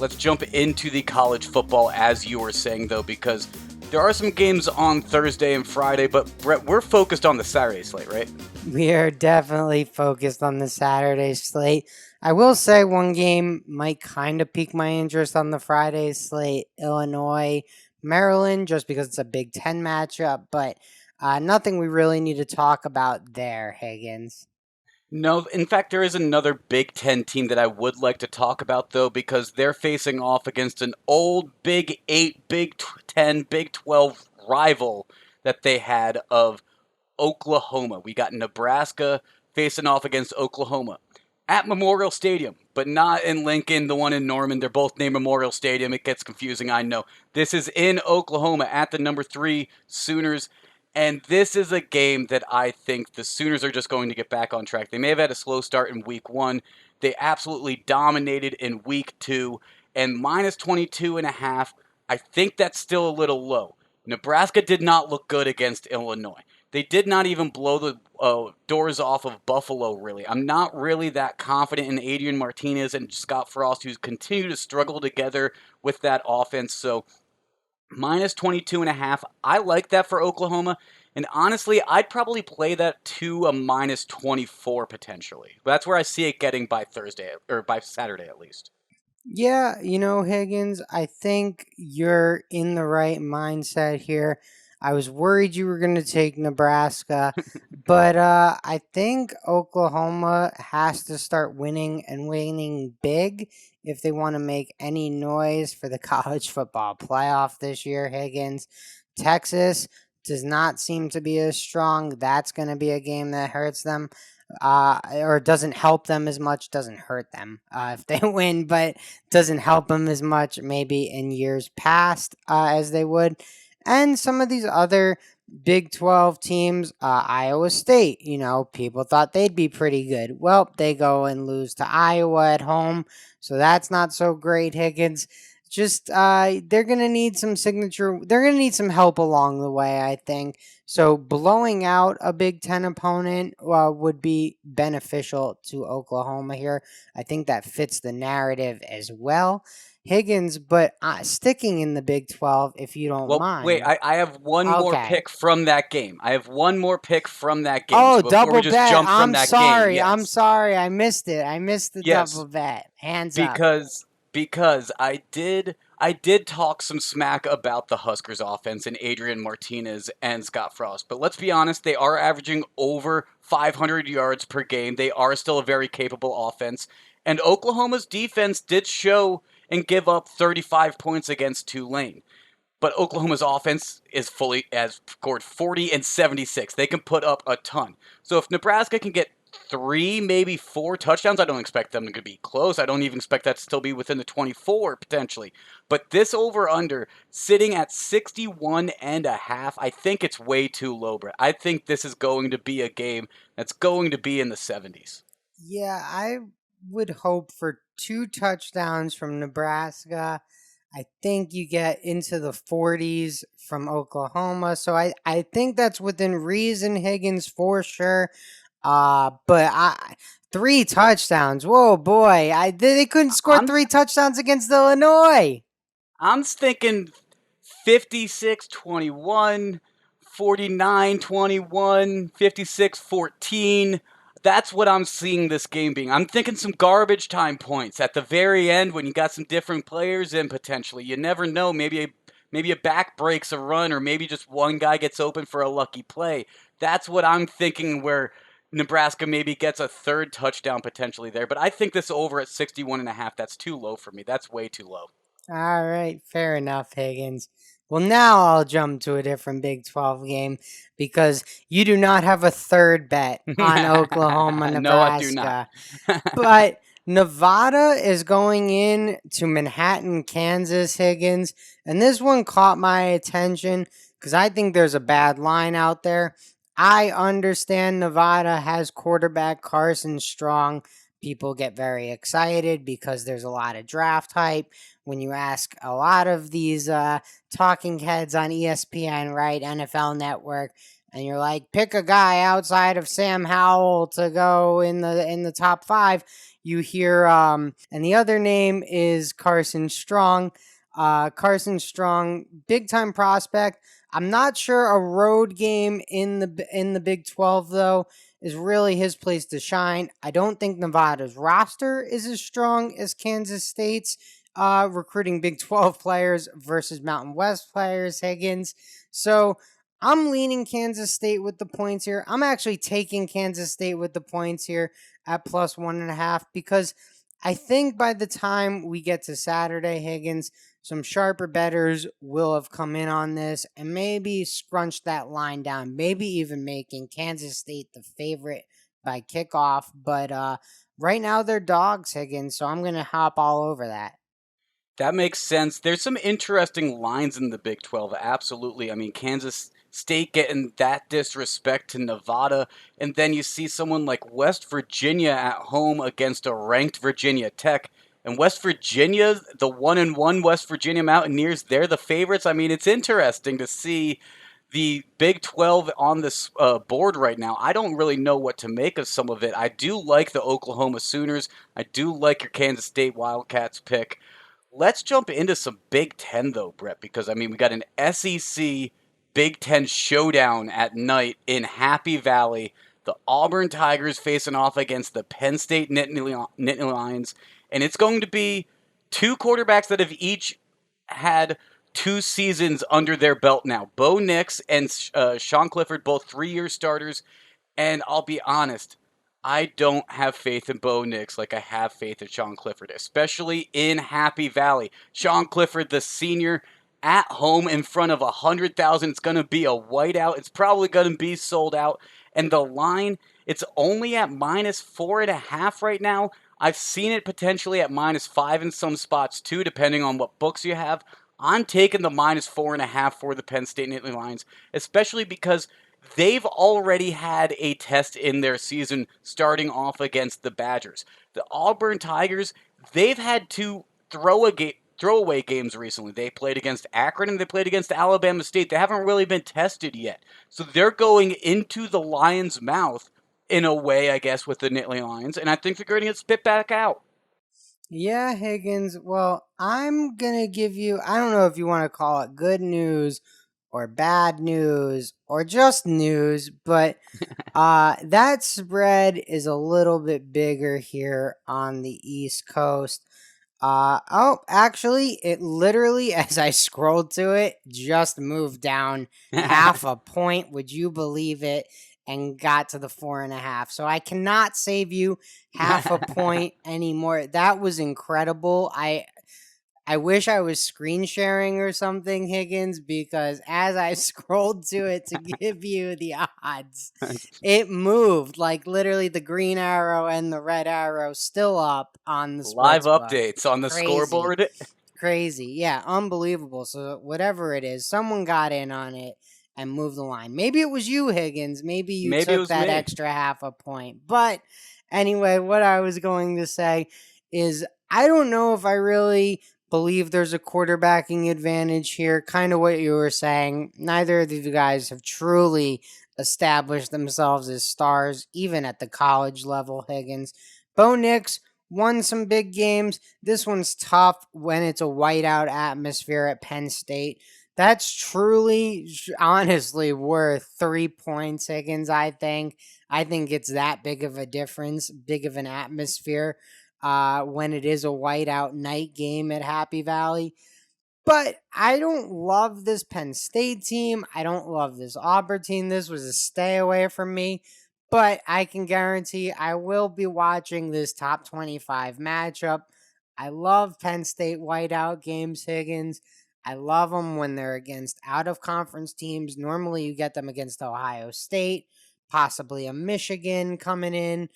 let's jump into the college football, as you were saying, though, because there are some games on Thursday and Friday, but Brett, we're focused on the Saturday slate, right? We are definitely focused on the Saturday slate. I will say one game might kind of pique my interest on the Friday slate, Illinois, Maryland, just because it's a Big Ten matchup, but nothing we really need to talk about there, Higgins. No, in fact, there is another Big Ten team that I would like to talk about, though, because they're facing off against an old Big 8, Big 10, Big 12 rival that they had of Oklahoma. We got Nebraska facing off against Oklahoma at Memorial Stadium, but not in Lincoln, the one in Norman. They're both named Memorial Stadium. It gets confusing, I know. This is in Oklahoma at the number 3 Sooners. And this is a game that I think the Sooners are just going to get back on track. They may have had a slow start in week 1. They absolutely dominated in week 2. And minus 22.5, I think that's still a little low. Nebraska did not look good against Illinois. They did not even blow the doors off of Buffalo, really. I'm not really that confident in Adrian Martinez and Scott Frost, who continue to struggle together with that offense. So minus 22.5. I like that for Oklahoma. And honestly, I'd probably play that to a minus 24 potentially. That's where I see it getting by Thursday, or by Saturday at least. Yeah, Higgins, I think you're in the right mindset here. I was worried you were going to take Nebraska, but I think Oklahoma has to start winning and winning big if they want to make any noise for the college football playoff this year, Higgins. Texas does not seem to be as strong. That's going to be a game that hurts them. Or doesn't help them as much, doesn't hurt them if they win, but doesn't help them as much maybe in years past as they would. And some of these other Big 12 teams, Iowa State, people thought they'd be pretty good. Well, they go and lose to Iowa at home, so that's not so great, Higgins. Just they're gonna need some signature. They're gonna need some help along the way, I think. So blowing out a Big Ten opponent would be beneficial to Oklahoma here. I think that fits the narrative as well, Higgins. But sticking in the Big 12, if you don't Well, wait, mind. I have one more Okay. pick from that game. I have one more pick from that game. Oh, So before we double just bet. jump from I'm that game, sorry. I'm yes. sorry. I missed it. I missed the double Yes. bet. Hands up. Because I did talk some smack about the Huskers offense and Adrian Martinez and Scott Frost. But let's be honest, they are averaging over 500 yards per game. They are still a very capable offense. And Oklahoma's defense did show and give up 35 points against Tulane. But Oklahoma's offense has scored 40 and 76. They can put up a ton. So if Nebraska can get 3, maybe 4 touchdowns, I don't expect them to be close. I don't even expect that to still be within the 24 potentially. But this over-under sitting at 61.5, I think it's way too low, Brett. I think this is going to be a game that's going to be in the 70s. Yeah, I would hope for 2 touchdowns from Nebraska. I think you get into the 40s from Oklahoma. So I think that's within reason, Higgins, for sure. But 3 touchdowns. Whoa, boy. They couldn't score I'm 3 touchdowns against Illinois. I'm thinking 56-21, 49-21, 56-14. That's what I'm seeing this game being. I'm thinking some garbage time points at the very end when you got some different players in potentially. You never know. Maybe a back breaks a run, or maybe just one guy gets open for a lucky play. That's what I'm thinking, where Nebraska maybe gets a 3rd touchdown potentially there. But I think this over at 61.5, that's too low for me. That's way too low. All right, fair enough, Higgins. Well, now I'll jump to a different Big 12 game because you do not have a third bet on Oklahoma, No, I do not. Nebraska. But Nevada is going in to Manhattan, Kansas, Higgins. And this one caught my attention because I think there's a bad line out there. I understand Nevada has quarterback Carson Strong. People get very excited because there's a lot of draft hype. When you ask a lot of these talking heads on ESPN, right, NFL Network, and you're like, pick a guy outside of Sam Howell to go in the top five, you hear and the other name is Carson Strong. Carson Strong, big time prospect. I'm not sure a road game in the Big 12 though is really his place to shine. I don't think Nevada's roster is as strong as Kansas State's recruiting Big 12 players versus Mountain West players, Higgins. So I'm leaning Kansas State with the points here. I'm actually taking Kansas State with the points here at plus 1.5 because I think by the time we get to Saturday, Higgins, some sharper bettors will have come in on this and maybe scrunched that line down, maybe even making Kansas State the favorite by kickoff. But right now they're dogs, Higgins, so I'm going to hop all over that. That makes sense. There's some interesting lines in the Big 12, absolutely. I mean, Kansas State getting that disrespect to Nevada, and then you see someone like West Virginia at home against a ranked Virginia Tech. And West Virginia, the 1-1 West Virginia Mountaineers, they're the favorites. I mean, it's interesting to see the Big 12 on this board right now. I don't really know what to make of some of it. I do like the Oklahoma Sooners. I do like your Kansas State Wildcats pick. Let's jump into some Big Ten, though, Brett, because, I mean, we got an SEC Big Ten showdown at night in Happy Valley. The Auburn Tigers facing off against the Penn State Nittany Lions. And it's going to be two quarterbacks that have each had 2 seasons under their belt now. Bo Nix and Sean Clifford, both 3-year starters. And I'll be honest, I don't have faith in Bo Nix like I have faith in Sean Clifford, especially in Happy Valley. Sean Clifford, the senior, at home in front of 100,000. It's going to be a whiteout. It's probably going to be sold out. And the line, it's only at -4.5 right now. I've seen it potentially at -5 in some spots too, depending on what books you have. I'm taking the -4.5 for the Penn State Nittany Lions, especially because they've already had a test in their season starting off against the Badgers. The Auburn Tigers, they've had two throwaway games recently. They played against Akron and they played against Alabama State. They haven't really been tested yet. So they're going into the Lions' mouth in a way, I guess, with the Nittany Lions, and I think they're going to get spit back out. Yeah, Higgins. Well, I'm going to give you, I don't know if you want to call it good news or bad news or just news, but that spread is a little bit bigger here on the East Coast. Oh, actually, it literally, as I scrolled to it, just moved down half a point. Would you believe it? And got to the 4.5. So I cannot save you half a point anymore. That was incredible. I wish I was screen sharing or something, Higgins, because as I scrolled to it to give you the odds, it moved like literally the green arrow and the red arrow still up on the Live sports book. updates on the Crazy. scoreboard. Crazy. Yeah, unbelievable. So whatever it is, someone got in on it and moved the line. Maybe it was you, Higgins. Maybe you Maybe it took was that me. extra half a point. But anyway, what I was going to say is I don't know if I really believe there's a quarterbacking advantage here. Kind of what you were saying. Neither of these guys have truly established themselves as stars, even at the college level, Higgins. Bo Nix won some big games. This one's tough when it's a whiteout atmosphere at Penn State. That's truly, honestly, worth 3 points, Higgins, I think. I think it's that big of a difference, big of an atmosphere when it is a whiteout night game at Happy Valley. But I don't love this Penn State team. I don't love this Auburn team. This was a stay away from me. But I can guarantee I will be watching this top 25 matchup. I love Penn State whiteout games, Higgins. I love them when they're against out of conference teams. Normally, you get them against Ohio State, possibly a Michigan coming in,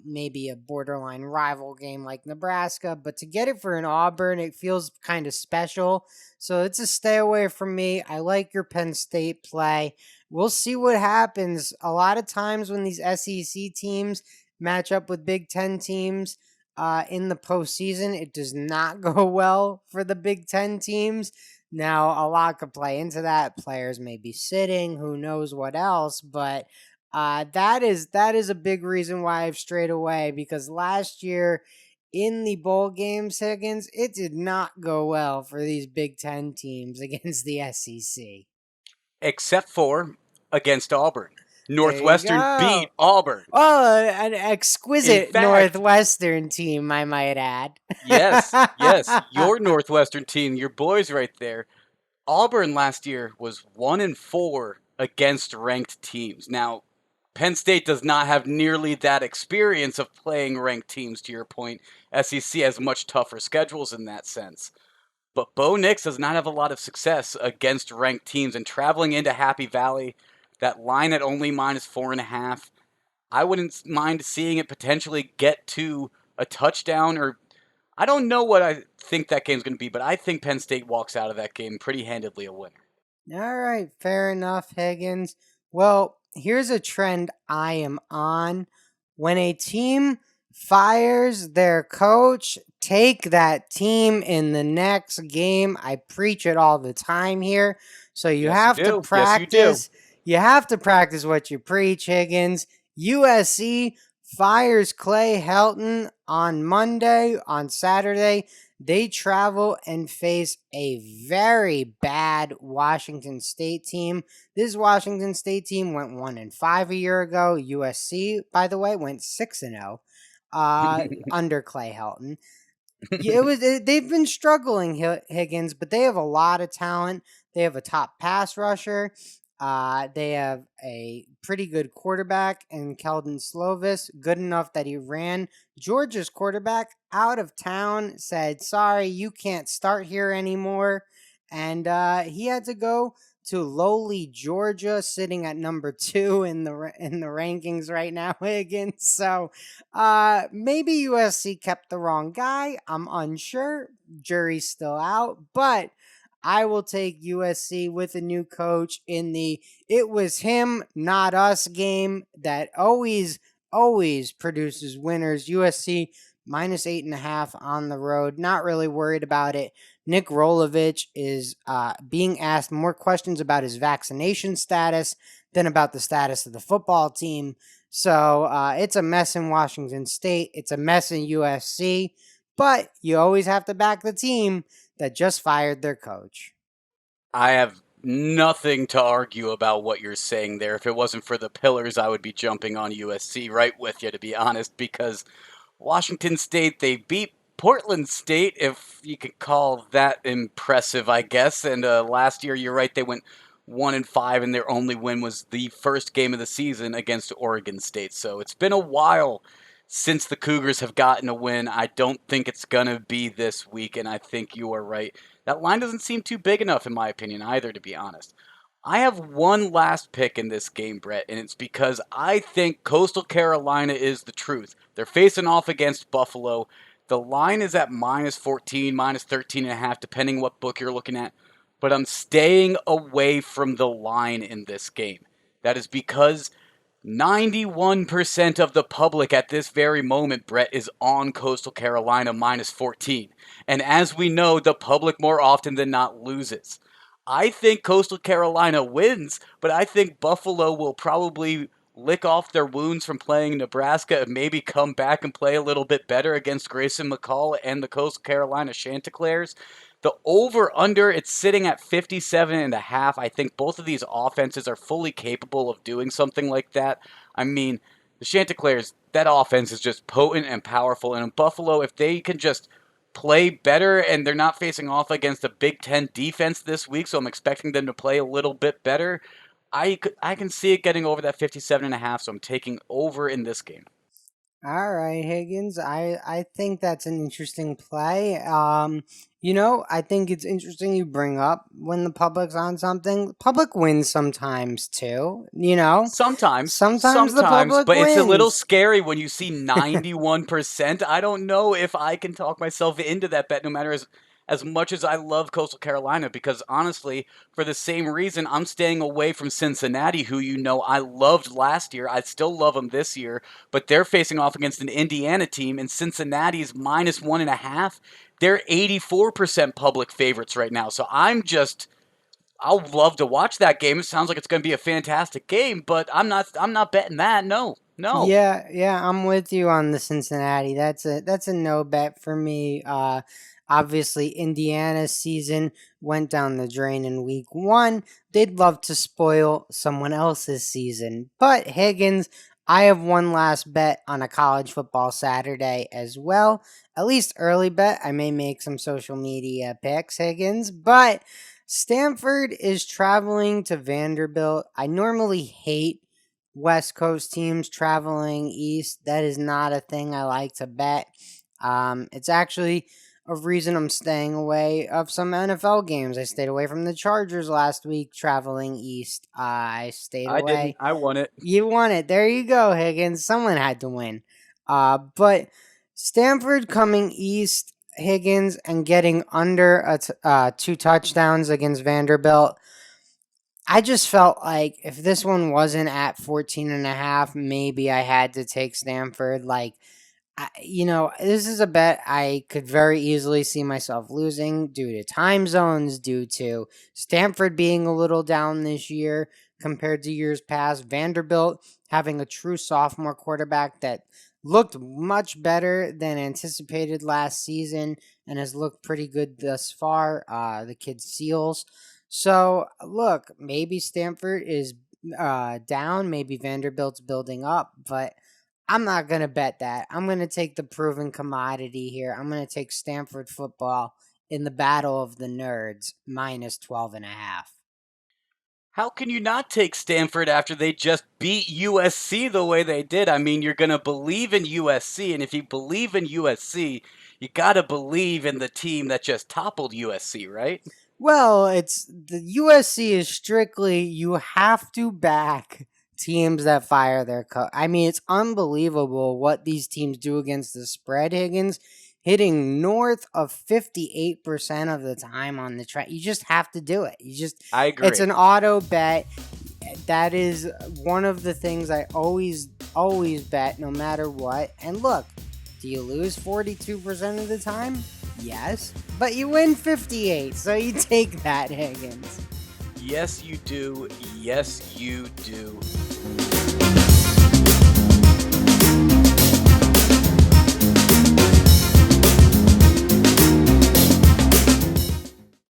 maybe a borderline rival game like Nebraska. But to get it for an Auburn, it feels kind of special. So it's a stay away from me. I like your Penn State play. We'll see what happens. A lot of times when these SEC teams match up with Big Ten teams in the postseason, it does not go well for the Big Ten teams. Now, a lot could play into that. Players may be sitting, who knows what else, but that is a big reason why I've strayed away because last year in the bowl games, Higgins, it did not go well for these Big Ten teams against the SEC. Except for against Auburn. There you Northwestern beat go. Auburn. Oh, an In exquisite fact, Northwestern team, I might add. yes, your Northwestern team, your boys right there. Auburn last year was 1-4 against ranked teams. Now, Penn State does not have nearly that experience of playing ranked teams, to your point. SEC has much tougher schedules in that sense. But Bo Nix does not have a lot of success against ranked teams, and traveling into Happy Valley, that line at only -4.5, I wouldn't mind seeing it potentially get to a touchdown, or I don't know what I think that game's going to be, but I think Penn State walks out of that game pretty handedly a winner. All right, fair enough, Higgins. Well, here's a trend I am on. When a team fires their coach, take that team in the next game. I preach it all the time here. So you Yes, you have to do. Yes, you do. practice. You have to practice what you preach, Higgins. USC fires Clay Helton on Monday, on Saturday. They travel and face a very bad Washington State team. This Washington State team went 1-5 a year ago. USC, by the way, went 6-0 under Clay Helton. Yeah, they've been struggling, Higgins, but they have a lot of talent. They have a top pass rusher. They have a pretty good quarterback in Keldon Slovis, good enough that he ran Georgia's quarterback out of town, said, "Sorry, you can't start here anymore." And he had to go to lowly Georgia, sitting at number 2 in the rankings right now, Higgins. So maybe USC kept the wrong guy. I'm unsure. Jury's still out, but I will take USC with a new coach in the "it was him, not us" game that always produces winners. USC -8.5 on the road. Not really worried about it. Nick Rolovich is being asked more questions about his vaccination status than about the status of the football team. So it's a mess in Washington State. It's a mess in USC. But you always have to back the team that just fired their coach. I have nothing to argue about what you're saying there. If it wasn't for the pillars, I would be jumping on USC right with you, to be honest, because Washington State, they beat Portland State, if you could call that impressive, I guess. And last year, you're right, they went 1-5, and their only win was the first game of the season against Oregon State. So it's been a while since the Cougars have gotten a win. I don't think it's going to be this week, and I think you are right. That line doesn't seem too big enough, in my opinion, either, to be honest. I have one last pick in this game, Brett, and it's because I think Coastal Carolina is the truth. They're facing off against Buffalo. The line is at -14, -13.5, depending what book you're looking at. But I'm staying away from the line in this game. That is because 91% of the public at this very moment, Brett, is on Coastal Carolina -14. And as we know, the public more often than not loses. I think Coastal Carolina wins, but I think Buffalo will probably lick off their wounds from playing Nebraska and maybe come back and play a little bit better against Grayson McCall and the Coastal Carolina Chanticleers. The over-under, it's sitting at 57.5. I think both of these offenses are fully capable of doing something like that. I mean, the Chanticleers, that offense is just potent and powerful. And in Buffalo, if they can just play better, and they're not facing off against a Big Ten defense this week, so I'm expecting them to play a little bit better. I can see it getting over that 57.5, so I'm taking over in this game. All right, Higgins. I think that's an interesting play. I think it's interesting you bring up when the public's on something. The public wins sometimes too. Sometimes the Sometimes, public but it's a little wins. scary when you see 91%. I don't know if I can talk myself into that bet, no matter as much as I love Coastal Carolina, because honestly, for the same reason, I'm staying away from Cincinnati, who I loved last year. I still love them this year, but they're facing off against an Indiana team, and Cincinnati's -1.5. They're 84% public favorites right now. So I'll love to watch that game. It sounds like it's going to be a fantastic game, but I'm not betting that. No. No. Yeah, yeah, I'm with you on the Cincinnati. That's a no bet for me. Obviously Indiana's season went down the drain in week 1. They'd love to spoil someone else's season. But Higgins, I have one last bet on a college football Saturday as well. At least early bet. I may make some social media picks, Higgins, but Stanford is traveling to Vanderbilt. I normally hate West Coast teams traveling east. That is not a thing I like to bet. It's actually a reason I'm staying away of some NFL games. I stayed away from the Chargers last week traveling east. I stayed I didn't. away. I won it. You won it. There you go, Higgins. Someone had to win. But Stanford coming east, Higgins, and getting under 2 touchdowns against Vanderbilt. I just felt like if this one wasn't at 14.5, maybe I had to take Stanford. This is a bet I could very easily see myself losing due to time zones, due to Stanford being a little down this year compared to years past. Vanderbilt having a true sophomore quarterback that looked much better than anticipated last season and has looked pretty good thus far. The kid Seals. So, look, maybe Stanford is down, maybe Vanderbilt's building up, but I'm not going to bet that. I'm going to take the proven commodity here. I'm going to take Stanford football in the battle of the nerds, -12.5. How can you not take Stanford after they just beat USC the way they did? I mean, you're going to believe in USC, and if you believe in USC, you got to believe in the team that just toppled USC, right? Well, it's the USC is strictly you have to back teams that fire their coach. I mean, it's unbelievable what these teams do against the spread, Higgins. Hitting north of 58% of the time on the track. You just have to do it. I It's agree. an auto bet. That is one of the things I always bet no matter what. And look, do you lose 42% of the time? Yes, but you win 58, so you take that, Higgins. Yes, you do. Yes, you do.